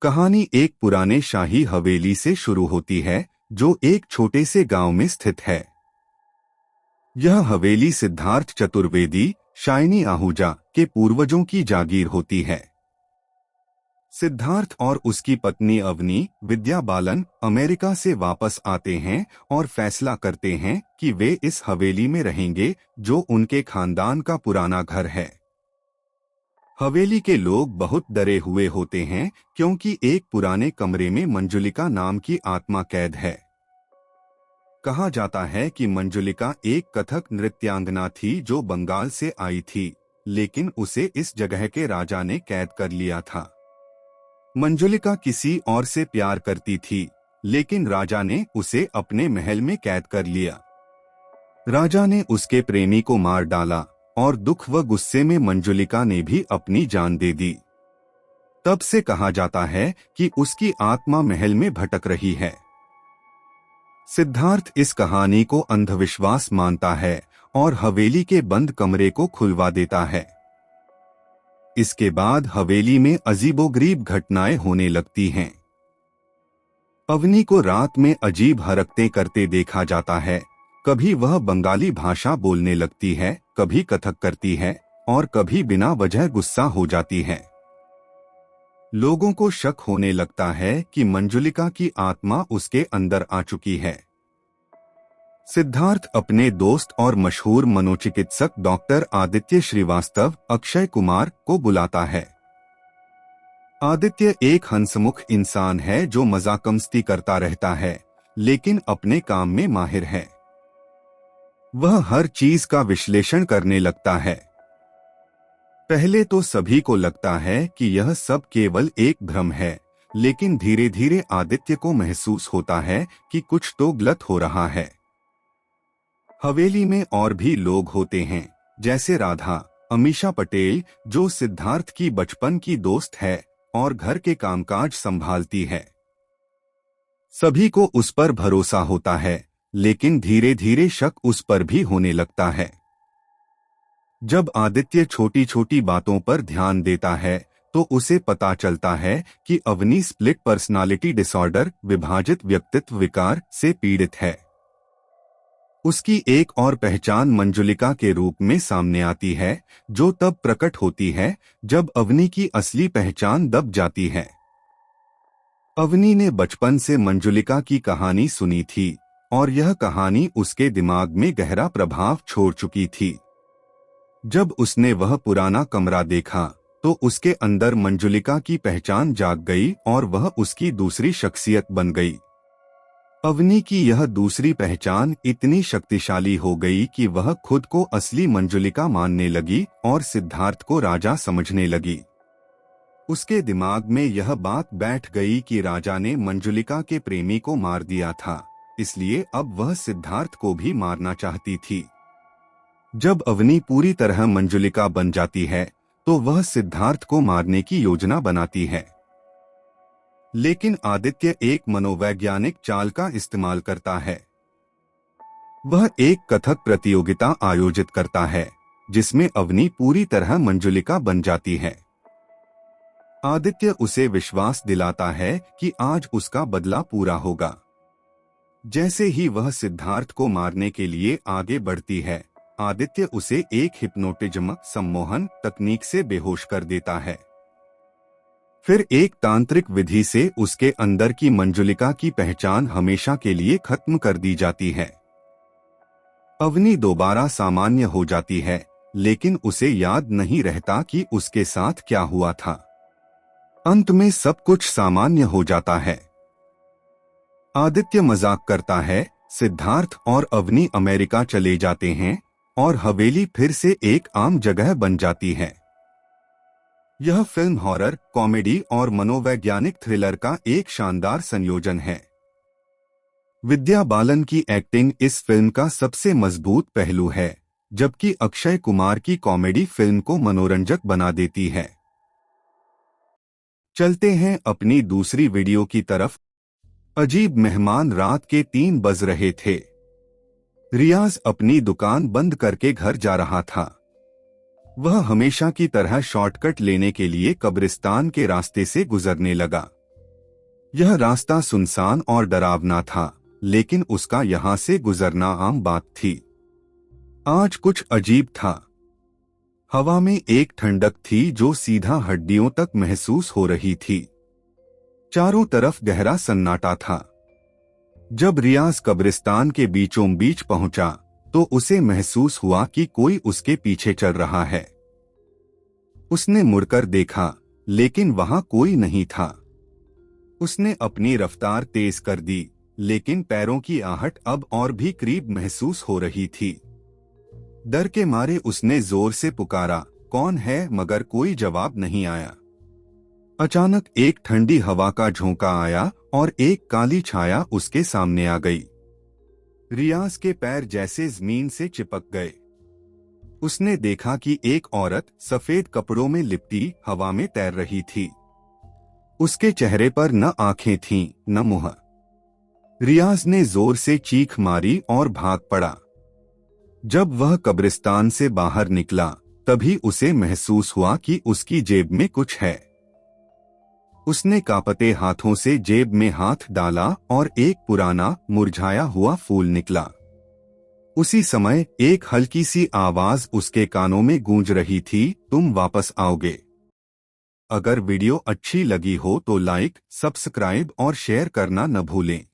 कहानी एक पुराने शाही हवेली से शुरू होती है जो एक छोटे से गांव में स्थित है। यह हवेली सिद्धार्थ चतुर्वेदी शाइनी आहूजा के पूर्वजों की जागीर होती है। सिद्धार्थ और उसकी पत्नी अवनी विद्या बालन अमेरिका से वापस आते हैं और फैसला करते हैं कि वे इस हवेली में रहेंगे जो उनके खानदान का पुराना घर है। हवेली के लोग बहुत डरे हुए होते हैं क्योंकि एक पुराने कमरे में मंजुलिका नाम की आत्मा कैद है। कहा जाता है कि मंजुलिका एक कथक नृत्यांगना थी जो बंगाल से आई थी, लेकिन उसे इस जगह के राजा ने कैद कर लिया था। मंजुलिका किसी और से प्यार करती थी, लेकिन राजा ने उसे अपने महल में कैद कर लिया। राजा ने उसके प्रेमी को मार डाला और दुख व गुस्से में मंजुलिका ने भी अपनी जान दे दी। तब से कहा जाता है कि उसकी आत्मा महल में भटक रही है। सिद्धार्थ इस कहानी को अंधविश्वास मानता है और हवेली के बंद कमरे को खुलवा देता है। इसके बाद हवेली में अजीबोगरीब घटनाएं होने लगती हैं। अवनी को रात में अजीब हरकतें करते देखा जाता है। कभी वह बंगाली भाषा बोलने लगती है, कभी कथक करती है और कभी बिना वजह गुस्सा हो जाती है। लोगों को शक होने लगता है कि मंजुलिका की आत्मा उसके अंदर आ चुकी है। सिद्धार्थ अपने दोस्त और मशहूर मनोचिकित्सक डॉक्टर आदित्य श्रीवास्तव अक्षय कुमार को बुलाता है। आदित्य एक हंसमुख इंसान है जो मजाकमस्ती करता रहता है, लेकिन अपने काम में माहिर है। वह हर चीज का विश्लेषण करने लगता है। पहले तो सभी को लगता है कि यह सब केवल एक भ्रम है, लेकिन धीरे धीरे आदित्य को महसूस होता है कि कुछ तो गलत हो रहा है। हवेली में और भी लोग होते हैं, जैसे राधा, अमीषा पटेल जो सिद्धार्थ की बचपन की दोस्त है और घर के कामकाज संभालती है। सभी को उस पर भरोसा होता है, लेकिन धीरे धीरे शक उस पर भी होने लगता है। जब आदित्य छोटी छोटी बातों पर ध्यान देता है तो उसे पता चलता है कि अवनी स्प्लिट पर्सनालिटी डिसऑर्डर विभाजित व्यक्तित्व विकार से पीड़ित है। उसकी एक और पहचान मंजुलिका के रूप में सामने आती है, जो तब प्रकट होती है जब अवनी की असली पहचान दब जाती है। अवनी ने बचपन से मंजुलिका की कहानी सुनी थी और यह कहानी उसके दिमाग में गहरा प्रभाव छोड़ चुकी थी। जब उसने वह पुराना कमरा देखा तो उसके अंदर मंजुलिका की पहचान जाग गई और वह उसकी दूसरी शख्सियत बन गई। अवनी की यह दूसरी पहचान इतनी शक्तिशाली हो गई कि वह खुद को असली मंजुलिका मानने लगी और सिद्धार्थ को राजा समझने लगी। उसके दिमाग में यह बात बैठ गई कि राजा ने मंजुलिका के प्रेमी को मार दिया था, इसलिए अब वह सिद्धार्थ को भी मारना चाहती थी। जब अवनी पूरी तरह मंजुलिका बन जाती है तो वह सिद्धार्थ को मारने की योजना बनाती है, लेकिन आदित्य एक मनोवैज्ञानिक चाल का इस्तेमाल करता है। वह एक कथक प्रतियोगिता आयोजित करता है जिसमें अवनी पूरी तरह मंजुलिका बन जाती है। आदित्य उसे विश्वास दिलाता है कि आज उसका बदला पूरा होगा। जैसे ही वह सिद्धार्थ को मारने के लिए आगे बढ़ती है, आदित्य उसे एक हिप्नोटिज्म सम्मोहन तकनीक से बेहोश कर देता है। फिर एक तांत्रिक विधि से उसके अंदर की मंजुलिका की पहचान हमेशा के लिए खत्म कर दी जाती है। अवनी दोबारा सामान्य हो जाती है, लेकिन उसे याद नहीं रहता कि उसके साथ क्या हुआ था। अंत में सब कुछ सामान्य हो जाता है। आदित्य मजाक करता है, सिद्धार्थ और अवनी अमेरिका चले जाते हैं और हवेली फिर से एक आम जगह बन जाती है। यह फिल्म हॉरर, कॉमेडी और मनोवैज्ञानिक थ्रिलर का एक शानदार संयोजन है। विद्या बालन की एक्टिंग इस फिल्म का सबसे मजबूत पहलू है, जबकि अक्षय कुमार की कॉमेडी फिल्म को मनोरंजक बना देती है। चलते हैं अपनी दूसरी वीडियो की तरफ। अजीब मेहमान। रात के 3 बज रहे थे। रियाज अपनी दुकान बंद करके घर जा रहा था। वह हमेशा की तरह शॉर्टकट लेने के लिए कब्रिस्तान के रास्ते से गुजरने लगा। यह रास्ता सुनसान और डरावना था, लेकिन उसका यहाँ से गुजरना आम बात थी। आज कुछ अजीब था। हवा में एक ठंडक थी जो सीधा हड्डियों तक महसूस हो रही थी। चारों तरफ गहरा सन्नाटा था। जब रियाज कब्रिस्तान के बीचों बीच पहुंचा तो उसे महसूस हुआ कि कोई उसके पीछे चल रहा है। उसने मुड़कर देखा, लेकिन वहां कोई नहीं था। उसने अपनी रफ्तार तेज कर दी, लेकिन पैरों की आहट अब और भी करीब महसूस हो रही थी। डर के मारे उसने जोर से पुकारा, कौन है, मगर कोई जवाब नहीं आया। अचानक एक ठंडी हवा का झोंका आया और एक काली छाया उसके सामने आ गई। रियाज के पैर जैसे जमीन से चिपक गए। उसने देखा कि एक औरत सफेद कपड़ों में लिपटी हवा में तैर रही थी। उसके चेहरे पर न आंखें थीं, न मुंह। रियाज ने जोर से चीख मारी और भाग पड़ा। जब वह कब्रिस्तान से बाहर निकला, तभी उसे महसूस हुआ कि उसकी जेब में कुछ है। उसने कांपते हाथों से जेब में हाथ डाला और एक पुराना मुरझाया हुआ फूल निकला। उसी समय एक हल्की सी आवाज उसके कानों में गूंज रही थी, तुम वापस आओगे। अगर वीडियो अच्छी लगी हो तो लाइक, सब्सक्राइब और शेयर करना न भूलें।